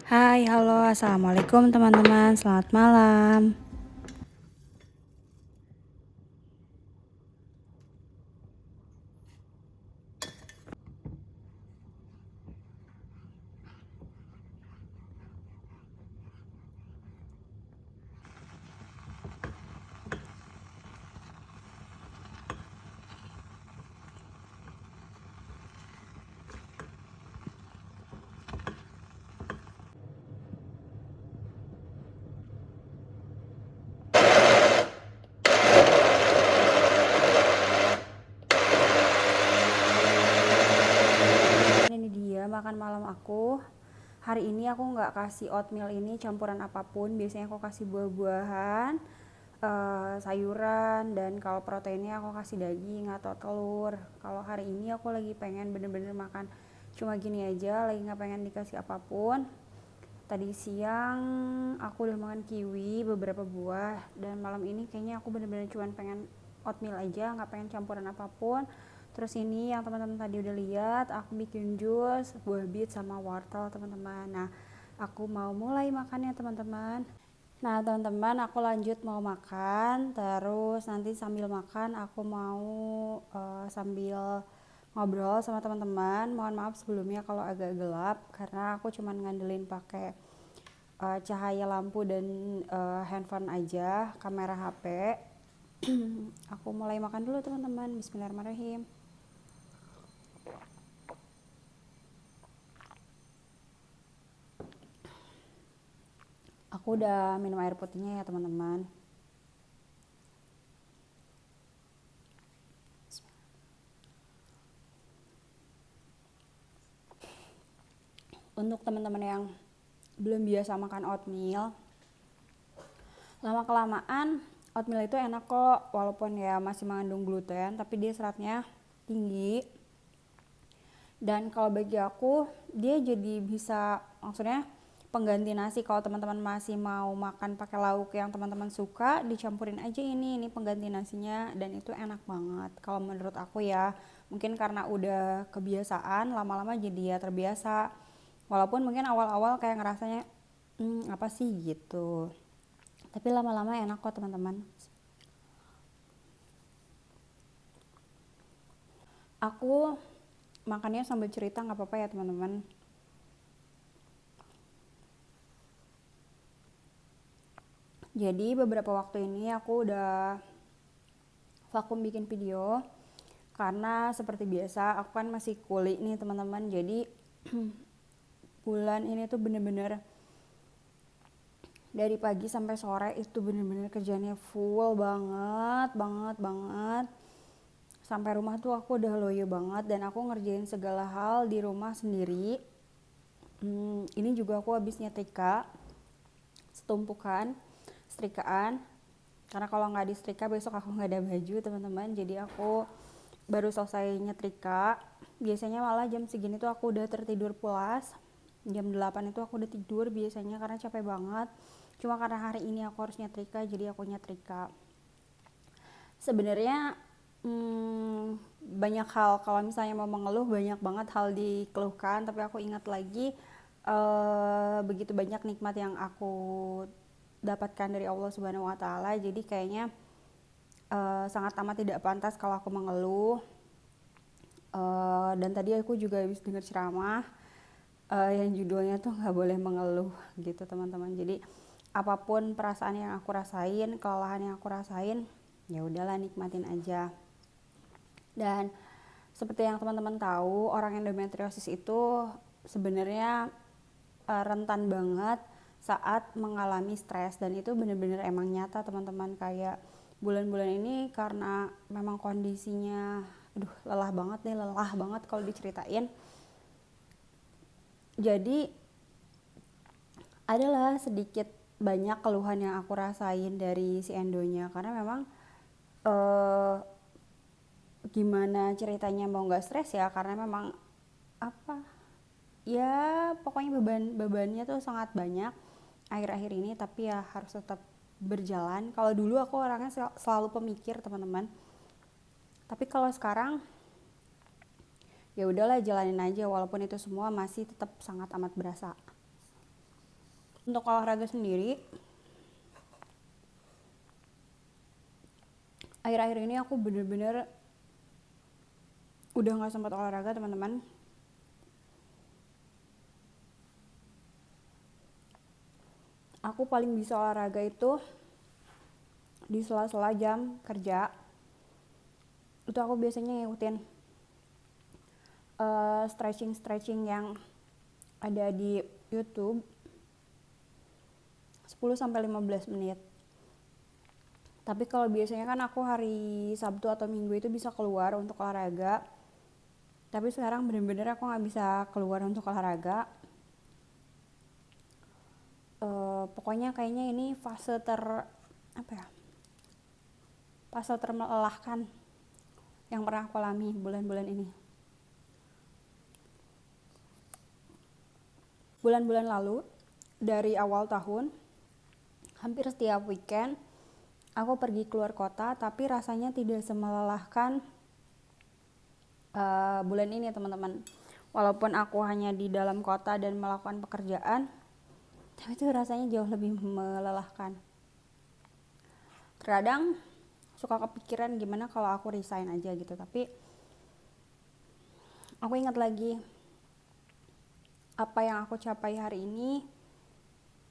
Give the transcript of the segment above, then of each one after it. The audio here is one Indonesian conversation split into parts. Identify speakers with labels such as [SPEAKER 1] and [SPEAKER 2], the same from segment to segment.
[SPEAKER 1] Hai, halo, assalamualaikum teman-teman, selamat malam. Ini dia makan malam aku. Hari ini aku nggak kasih oatmeal ini campuran apapun. Biasanya aku kasih buah-buahan, sayuran, dan kalau proteinnya aku kasih daging atau telur. Kalau hari ini aku lagi pengen bener-bener makan cuma gini aja, lagi nggak pengen dikasih apapun. Tadi siang aku udah makan kiwi, beberapa buah, dan malam ini kayaknya aku bener-bener cuma pengen oatmeal aja, nggak pengen campuran apapun. Terus ini yang teman-teman tadi udah lihat, aku bikin jus buah bit sama wortel teman-teman. Nah, aku mau mulai makannya teman-teman. Nah teman-teman, aku lanjut mau makan, terus nanti sambil makan aku mau sambil ngobrol sama teman-teman. Mohon maaf sebelumnya kalau agak gelap karena aku cuman ngandelin pakai cahaya lampu dan handphone aja, kamera HP. Aku mulai makan dulu teman-teman. Bismillahirrahmanirrahim. Aku udah minum air putihnya ya teman-teman. Untuk teman-teman yang belum biasa makan oatmeal, lama kelamaan oatmeal itu enak kok, walaupun ya masih mengandung gluten, tapi dia seratnya tinggi. Dan kalau bagi aku dia jadi bisa, maksudnya pengganti nasi. Kalau teman-teman masih mau makan pakai lauk yang teman-teman suka, dicampurin aja ini pengganti nasinya, dan itu enak banget kalau menurut aku ya. Mungkin karena udah kebiasaan, lama-lama jadi ya terbiasa, walaupun mungkin awal-awal kayak ngerasanya apa sih gitu, tapi lama-lama enak kok teman-teman. Aku makannya sambil cerita nggak apa-apa ya teman-teman. Jadi beberapa waktu ini aku udah vakum bikin video karena seperti biasa aku kan masih kuliah nih teman-teman. Jadi bulan ini tuh bener-bener dari pagi sampai sore itu bener-bener kerjanya full banget banget banget. Sampai rumah tuh aku udah loyo banget dan aku ngerjain segala hal di rumah sendiri. Ini juga aku habis nyetrika setumpukan setrikaan, karena kalau nggak disetrika besok aku nggak ada baju teman-teman. Jadi aku baru selesai nyetrika. Biasanya malah jam segini tuh aku udah tertidur pulas. Jam 8 itu aku udah tidur biasanya karena capek banget. Cuma karena hari ini aku harus nyetrika, jadi aku nyetrika. Sebenarnya banyak hal, kalau misalnya mau mengeluh banyak banget hal dikeluhkan, tapi aku ingat lagi begitu banyak nikmat yang aku dapatkan dari Allah Subhanahu wa taala. Jadi kayaknya sangat amat tidak pantas kalau aku mengeluh. Dan tadi aku juga habis dengar ceramah yang judulnya tuh nggak boleh mengeluh gitu teman-teman. Jadi apapun perasaan yang aku rasain, kelelahan yang aku rasain, ya udahlah nikmatin aja. Dan seperti yang teman-teman tahu, orang endometriosis itu sebenarnya rentan banget saat mengalami stres, dan itu benar-benar emang nyata teman-teman. Kayak bulan-bulan ini karena memang kondisinya lelah banget kalau diceritain. Jadi adalah sedikit banyak keluhan yang aku rasain dari si endonya, karena memang eh, gimana ceritanya mau nggak stres ya, karena memang apa ya, pokoknya bebannya tuh sangat banyak akhir-akhir ini. Tapi ya harus tetap berjalan. Kalau dulu aku orangnya selalu pemikir teman-teman, tapi kalau sekarang ya udahlah jalanin aja, walaupun itu semua masih tetap sangat amat berasa. Untuk olahraga sendiri, akhir-akhir ini aku bener-bener udah gak sempat olahraga teman-teman. Aku paling bisa olahraga itu di sela-sela jam kerja. Itu aku biasanya ngikutin stretching yang ada di YouTube 10-15 menit. Tapi kalau biasanya kan aku hari Sabtu atau Minggu itu bisa keluar untuk olahraga. Tapi sekarang bener-bener aku gak bisa keluar untuk olahraga. Pokoknya kayaknya ini fase termelelahkan yang pernah aku alami bulan-bulan ini. Bulan-bulan lalu, dari awal tahun, hampir setiap weekend aku pergi keluar kota, tapi rasanya tidak semelelahkan bulan ini teman-teman. Walaupun aku hanya di dalam kota dan melakukan pekerjaan, tapi itu rasanya jauh lebih melelahkan. Terkadang suka kepikiran gimana kalau aku resign aja gitu, tapi aku ingat lagi apa yang aku capai hari ini,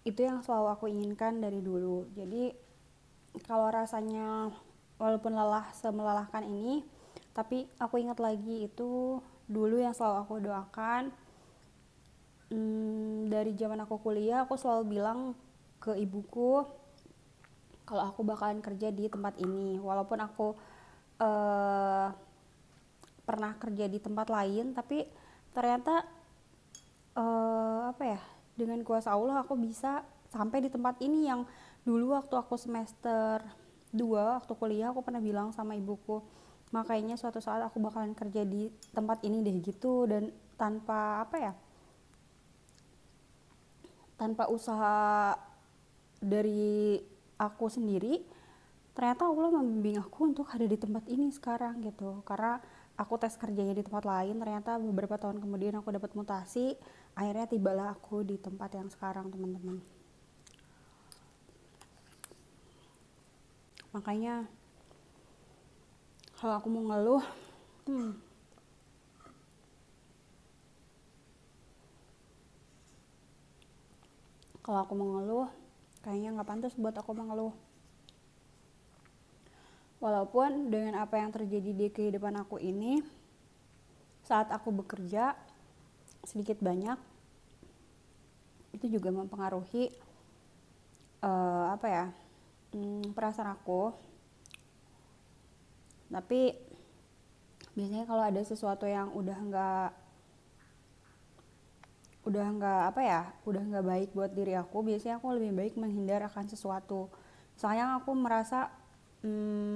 [SPEAKER 1] itu yang selalu aku inginkan dari dulu. Jadi kalau rasanya walaupun lelah semelelahkan ini, tapi aku ingat lagi itu dulu yang selalu aku doakan. Dari zaman aku kuliah, aku selalu bilang ke ibuku kalau aku bakalan kerja di tempat ini. Walaupun aku pernah kerja di tempat lain, tapi ternyata dengan kuasa Allah aku bisa sampai di tempat ini yang dulu waktu aku semester 2 waktu kuliah aku pernah bilang sama ibuku, makanya suatu saat aku bakalan kerja di tempat ini deh gitu. Dan tanpa usaha dari aku sendiri, ternyata Allah membimbing aku untuk ada di tempat ini sekarang gitu. Karena aku tes kerjanya di tempat lain, ternyata beberapa tahun kemudian aku dapat mutasi, akhirnya tibalah aku di tempat yang sekarang teman-teman. Makanya kalau aku mau ngeluh, kayaknya nggak pantas buat aku mengeluh. Walaupun dengan apa yang terjadi di kehidupan aku ini, saat aku bekerja sedikit banyak itu juga mempengaruhi perasaan aku. Tapi biasanya kalau ada sesuatu yang udah nggak baik buat diri aku, biasanya aku lebih baik menghindar akan sesuatu. Misalnya aku merasa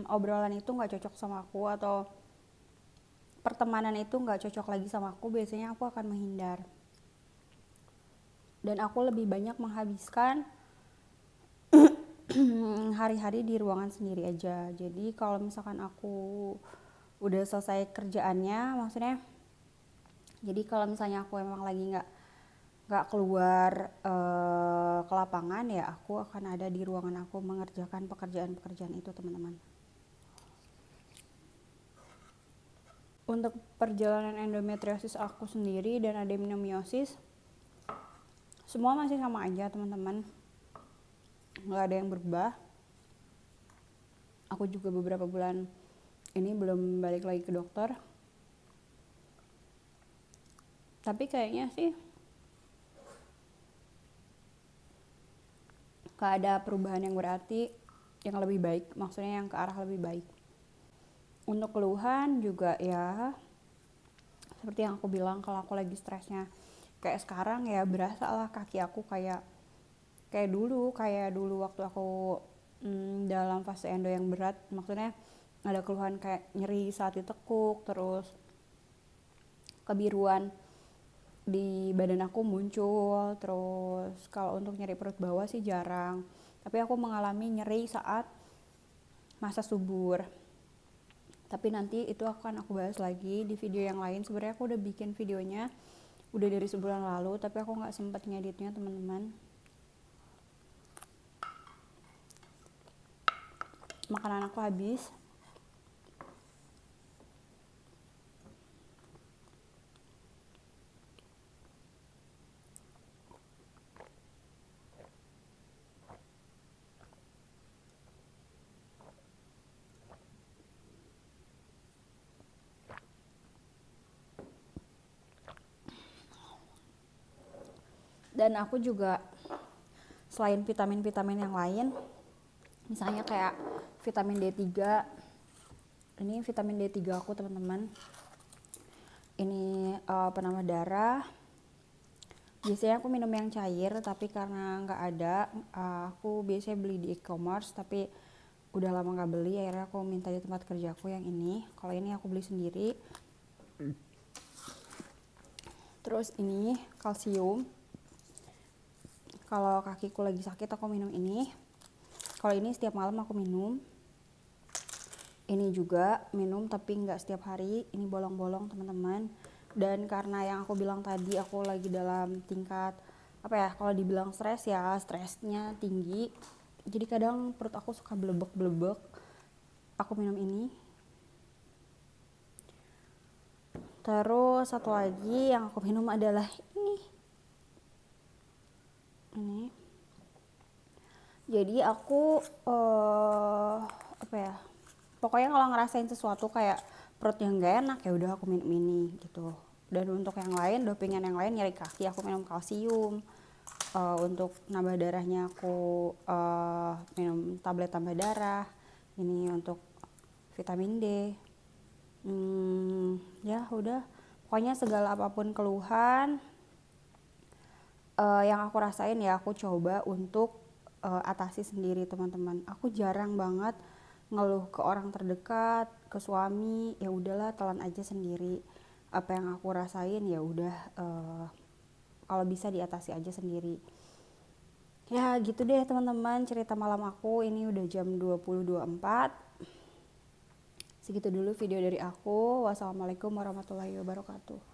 [SPEAKER 1] obrolan itu nggak cocok sama aku, atau pertemanan itu nggak cocok lagi sama aku, biasanya aku akan menghindar. Dan aku lebih banyak menghabiskan hari-hari di ruangan sendiri aja. Jadi kalau misalkan aku udah selesai kerjaannya, maksudnya jadi kalau misalnya aku emang lagi nggak keluar ke lapangan, ya aku akan ada di ruangan aku mengerjakan pekerjaan-pekerjaan itu teman-teman. Untuk perjalanan endometriosis aku sendiri dan adenomyosis, semua masih sama aja teman-teman, nggak ada yang berubah. Aku juga beberapa bulan ini belum balik lagi ke dokter, tapi kayaknya sih gak ada perubahan yang berarti yang lebih baik, maksudnya yang ke arah lebih baik. Untuk keluhan juga ya seperti yang aku bilang, kalau aku lagi stresnya kayak sekarang ya berasa lah kaki aku kayak dulu waktu aku dalam fase endo yang berat. Maksudnya ada keluhan kayak nyeri saat ditekuk, terus kebiruan di badan aku muncul. Terus kalau untuk nyeri perut bawah sih jarang, tapi aku mengalami nyeri saat masa subur. Tapi nanti itu akan aku bahas lagi di video yang lain. Sebenarnya aku udah bikin videonya udah dari sebulan lalu, tapi aku nggak sempat ngeditnya teman-teman. makanan aku habis. Dan aku juga selain vitamin-vitamin yang lain, misalnya kayak vitamin D3, ini vitamin D3 aku teman-teman, ini penambah darah. Biasanya aku minum yang cair, tapi karena nggak ada, aku biasanya beli di e-commerce, tapi udah lama nggak beli, akhirnya aku minta di tempat kerjaku yang ini. Kalau ini aku beli sendiri. Terus ini kalsium, kalau kakiku lagi sakit aku minum ini. Kalau ini setiap malam aku minum. Ini juga minum tapi nggak setiap hari, ini bolong-bolong teman-teman. Dan karena yang aku bilang tadi, aku lagi dalam tingkat apa ya, kalau dibilang stres ya, stresnya tinggi, jadi kadang perut aku suka blebek-blebek. Aku minum ini. Terus satu lagi yang aku minum adalah ini. Jadi aku apa ya, pokoknya kalau ngerasain sesuatu kayak perut yang gak enak, ya udah aku minum ini gitu. Dan untuk yang lain, dopingan yang lain, nyeri kaki, aku minum kalsium. Untuk nambah darahnya aku minum tablet tambah darah. Ini untuk vitamin D. Ya udah, pokoknya segala apapun keluhan yang aku rasain ya aku coba untuk atasi sendiri teman-teman. Aku jarang banget ngeluh ke orang terdekat, ke suami, ya udahlah telan aja sendiri. Apa yang aku rasain ya udah kalau bisa diatasi aja sendiri. Ya gitu deh teman-teman, cerita malam aku. Ini udah jam 20.24. Segitu dulu video dari aku. Wassalamualaikum warahmatullahi wabarakatuh.